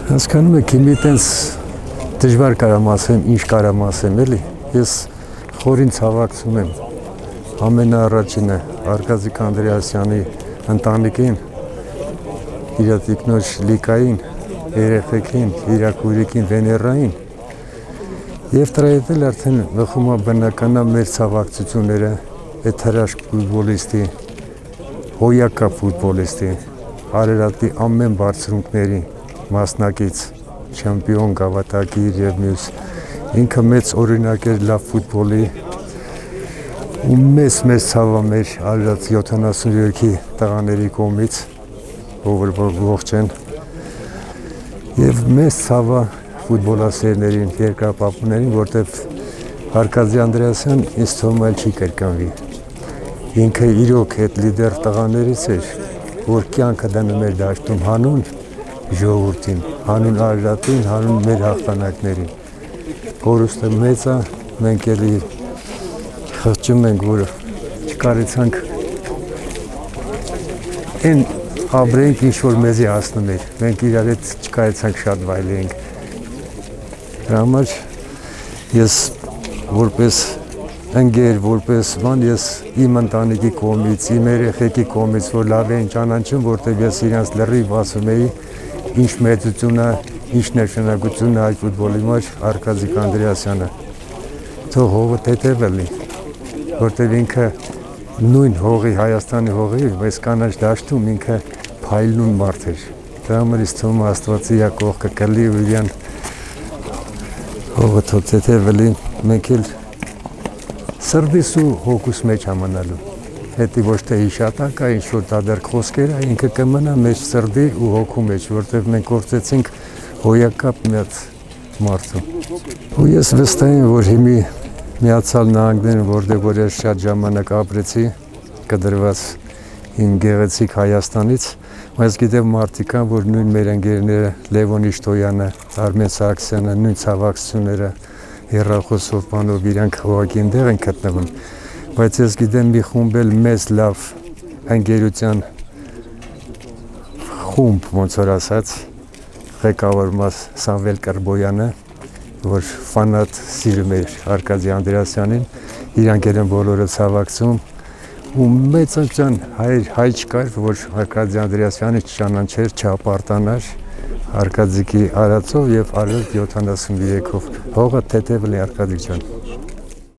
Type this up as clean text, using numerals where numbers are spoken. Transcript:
Հասկանում եք, հիմի տենց դժվար կարամ ասեմ, ինչ կարամ ասեմ, էլի։ Ես խորին ցավակցում եմ ամենաառաջինը Արկադիկ Անդրեասյանի ընտանիքին, իր տիկնոջ Լիկային, երեխեքին, իր քույրիկին Վեներային, եւ դրա հետ էլ արդեն վխում է բնականա մեր ցավակցությունները այդ հրաշք ֆուտբոլիստի, հոյակա ֆուտբոլիստի, Արարատի ամեն բարձրունքների մասնակից, չեմպիոն, գավաթակիր եւ մյուս, ինքը մեծ օրինակ էր լավ ֆուտբոլի ու մեծ ցավը մեր Արարատ 73-ի տղաների կողմից, ով որ ողջ են, եւ մեծ ցավը ֆուտբոլասերներին, երկրապահուներին, որտեվ Արկադի Անդրեասյան ինձ թվում է չի կրկնվի։ Ինքը իրոք այդ լիդեր տղաներից էր, որ կյանքը դնում էր դաշտում հանուն ժողովրդին, հանուն Արարատին, հանուն մեր հաղթանակներին։ Կորուստը մեծ է, մենք էլի խղճում ենք, որ չկարեցանք այն ապրենք, ինչ որ մեզի հասնում էր, մենք իրար հետ չկարեցանք շատ վայելենք։ Դրա համար ես որպես ընկեր, որպես բան, ես իմ ընտանիքի կողմից, իմ երեխեքի կողմից, որ լավ էին ճանաչում, որտեղ ես իրենց լրիվ ասում էի, ինչ մեծությունը, ինչ նշանակությունը այդ ֆուտբոլի համար Արկադիկ Անդրեասյանը։ Թող հողը թեթև լինի, որտեղ ինքը նույն հողի, Հայաստանի հողի, բայց կանաչ դաշտում ինքը փայլուն մարդ էր։ Դրա համար ինձ թվում է Աստվածի կողքը կլի ու իրան հողը թող թեթև լինի, մենք էլ սրտիս ու հոգուս մեջ ամանալու, հետի ոչ թե հիշատակա, ինչ որ դադարք խոսքեր է, ինքը կմնա մեր սրտի ու հոգու մեջ, որտեղ մենք գործեցինք հոյակապ միած մարդու։ Ու ես վստահ եմ, որ հիմի Միացյալ Նահանգներում, որտեղ որ ես շատ ժամանակ ապրեցի, կդրված իմ գեղեցիկ Հայաստանից, բայց գիտեմ մարդիկ կան, որ նույն մեր ընկերները Լևոն Իշտոյանը, Արմեն Սարգսյանը, նույն ցավակցությունները հեռախոսով բանով իրանք հողակի ընդեղ են գտնվում, բայց ես գիտեմ մի խումբ էլ մեծ լավ ընկերության խումբ, ոնց որ ասած, ղեկավարված Սամվել Կրբոյանը, որ ֆանատ սիրում էր Արկադի Անդրեասյանին, իրանք են բոլորը ցավակցում, ու մեծ անկյան հայ չկար, որ Արկադի Անդրեասյանը չճանաչեր, չապարտանար Արկադիկի արածով եւ Արարատ 73-ով։ Հողը թեթև լինի Արկադիկ ջան։